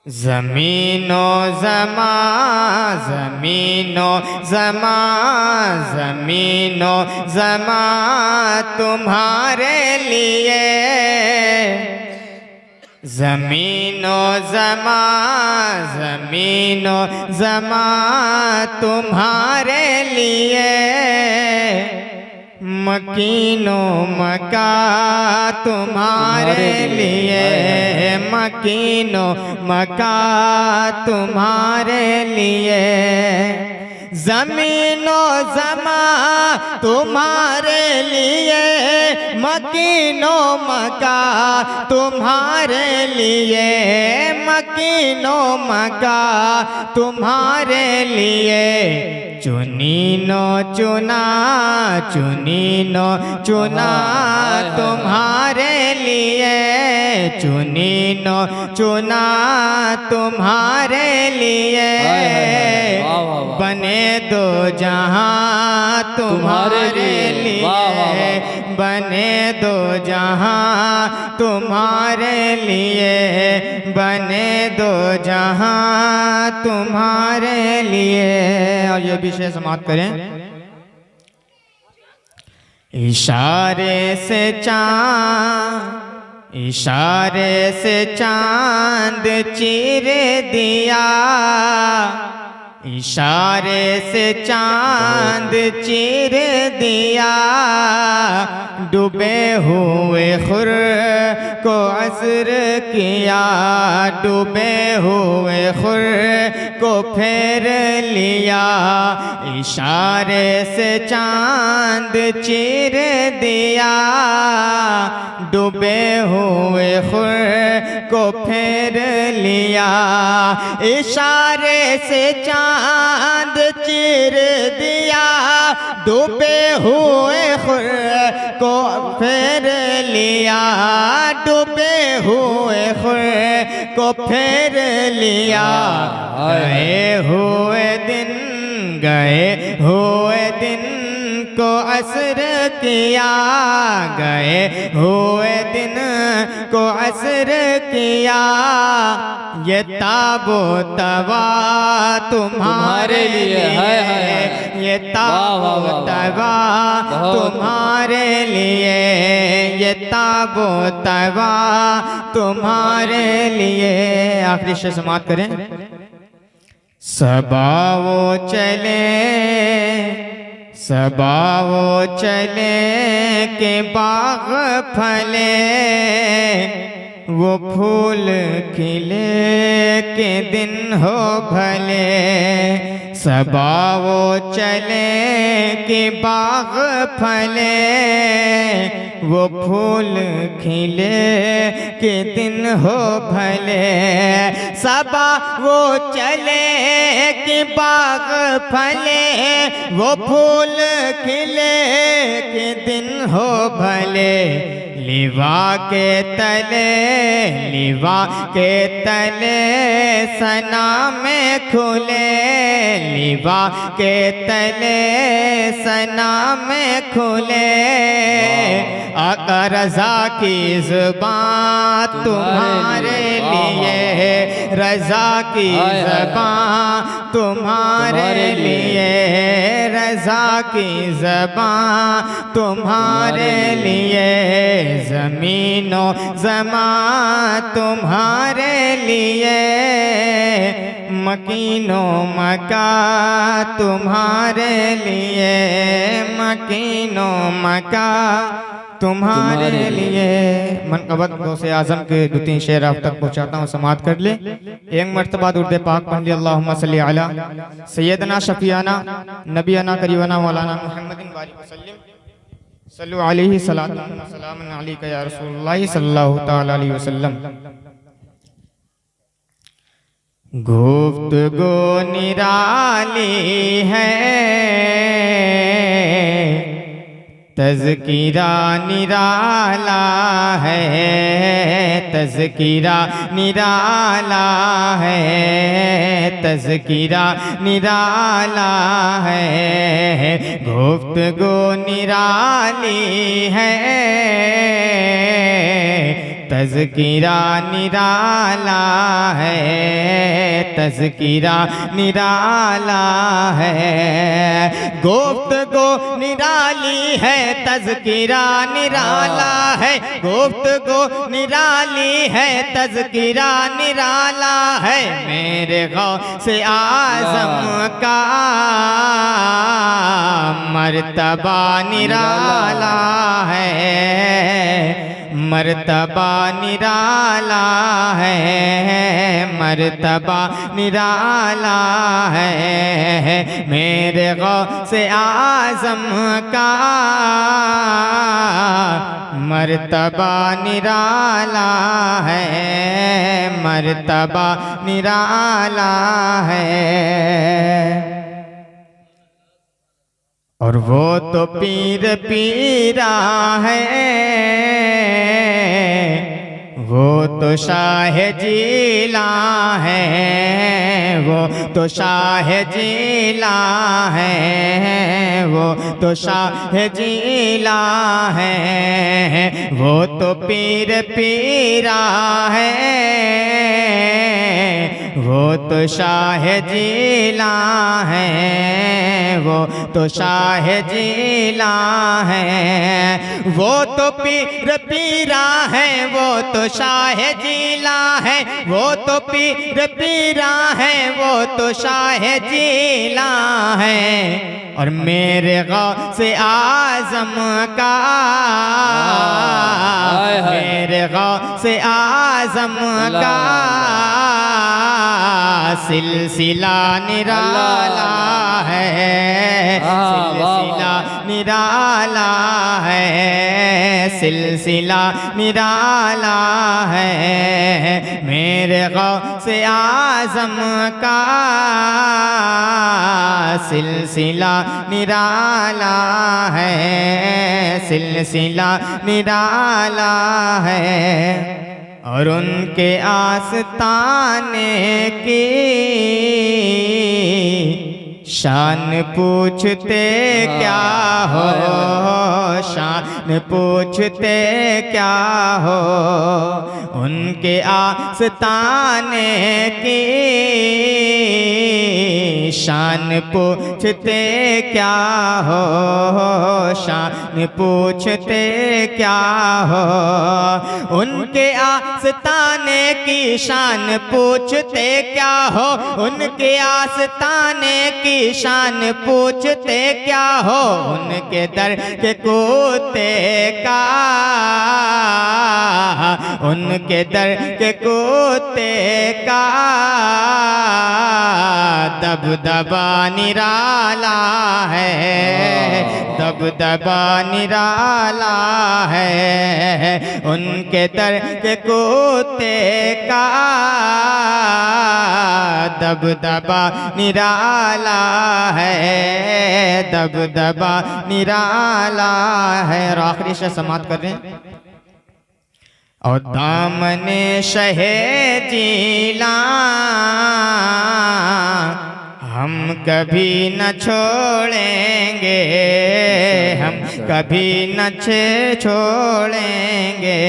ज़मीनो ज़मा ज़मीनो ज़मा ज़मीनो ज़मा तुम्हारे लिए, ज़मीनो ज़मा ज़मीनो ज़मा तुम्हारे लिए, मकीनो मका तुम्हारे लिए, मकीनो मका तुम्हारे लिए, ज़मीनो ज़मा तुम्हारे लिए, मकीनो मका तुम्हारे लिए, मकीनो मका तुम्हारे लिए, चुनीनो चुना चुनीनो चुना तुम्हारे लिए, चुनीनो चुना तुम्हारे लिए, बने दो जहां तुम्हारे लिए, बने दो जहां तुम्हारे लिए, बने दो जहां तुम्हारे लिए। और ये भी शेर समाप्त करें। इशारे से चाँद, इशारे से चांद चीर दिया, इशारे से चांद चीर दिया, डूबे हुए खुर को असर किया, डूबे हुए खुर को फेर लिया, इशारे से चांद चीर दिया, डूबे हुए खुर को फेर लिया, इशारे से चांद चीर दिया, डूबे हुए खुर को फेर लिया, डूबे हुए खुर को फेर लिया, गए हुए दिन, गए हुए दिन को असर किया, गए हुए दिन को असर किया, ये ताबो तवा तुम्हारे लिए है, ये ताबो तवा तुम्हारे लिए, ये ताबो तवा तुम्हारे लिए। आखिरी शेर समाप्त करें। सबा वो चले, सबा वो चले के बाग फले, वो फूल खिले के दिन हो भले, सबा वो चले के बाग फले, वो फूल खिले के दिन हो भले, सबा वो चले के बाग फले, वो फूल खिले के दिन हो भले, लिवा के तले, लिवा के तले सना में खुले, लिवा के तले सना में खुले, आका रज़ा की ज़ुबान तुम्हारे लिए, रज़ा की ज़ुबान तुम्हारे लिए, रज़ा की ज़ुबान तुम्हारे लिए, ज़मीनो ज़मा तुम्हारे लिए, मकीनो मका तुम्हारे लिए, मकीनो मका तुम्हारे लिए। मनकबत गौसे आज़म के 2-3 शेर आप तक पहुँचाता हूँ, समाप्त कर ले। एक मरतबा दुरूद पाक पढ़ लिया। अल्लाहुम्मा सल्ली अला सय्यदना शफियाना नबियना करीबना मौलाना मुहम्मदिन व आलिहि वसल्लम, सल्लु अलैहि सलातन व सलामुन अलैका या रसूलुल्लाह सल्लल्लाहु तआला अलैहि वसल्लम। गुफ्तगू निराली है, तज़किरा निराला है, तज़किरा निराला है, तज़किरा निराला है, गुफ्तगू निराली है, तज़किरा निराला है, तज़किरा निराला है, गुफ्तगू निराली है, तज़किरा निराला है, गुफ्तगू निराली है, तज़किरा निराला है, मेरे गौसे आज़म का मर्तबा निराला है, मर्तबा निराला है, मर्तबा निराला है, मेरे गौसे आज़म का मर्तबा निराला है, मर्तबा निराला है। और वो तो पीर पीरा है, वो तो शाह जीला है, वो तो शाह जीला है, वो तो शाह जीला है, वो तो पीर पीरा है, वो तो शाह जीला है, वो तो शाह जीला है, वो तो पीर पीरा है, वो तो शाह जीला है, वो तो पीर पीरा है, वो तो शाह जीला है, और मेरे गौसे आज़म का, मेरे गौसे आज़म का सिलसिला निराला है, सिलसिला निराला है, सिलसिला निराला है, मेरे गौसे आज़म का सिलसिला निराला है, सिलसिला निराला है। और उनके आस्ताने की शान पूछते क्या हो, शान पूछते क्या हो, उनके आस्ताने की शान पूछते क्या हो, शान पूछते क्या हो, उनके आस्ताने की शान पूछते क्या हो, उनके आस्ताने की शान पूछते क्या हो, उनके दर के कोते का, उनके दर के कोते का दबदबा निराला है, दबदबा निराला है, उनके दर के कोते का दबदबा निराला है, दबदबा निराला है। और आखिरी शेर समाप्त कर रहे हैं। और दामने शहे जीला हम कभी न छोड़ेंगे, हम कभी न छोड़ेंगे,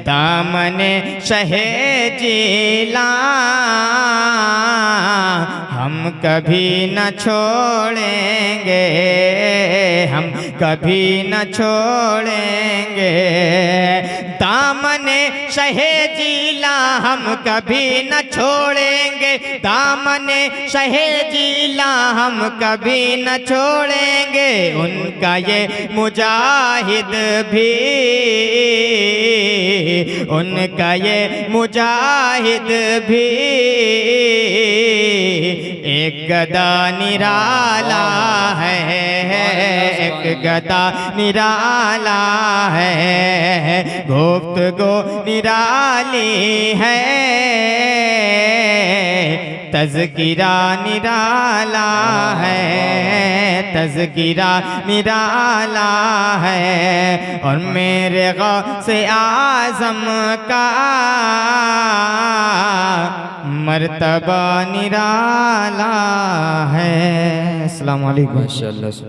दामने शहे जीला हम कभी न छोड़ेंगे, हम कभी न छोड़ेंगे, दामने शहे जीला हम कभी न छोड़ेंगे, दामने शहे जीला हम कभी न छोड़ेंगे, उनका ये मुजाहिद भी, उनका ये मुजाहिद भी एक गदा निराला है, एक गदा निराला है, गुफ्तगू निराली है, तज़किरा निराला है, तज़किरा निराला है, और मेरे गौसे आज़म का मर्तबा निराला है। अस्सलाम वालेकुम। माशाअल्लाह।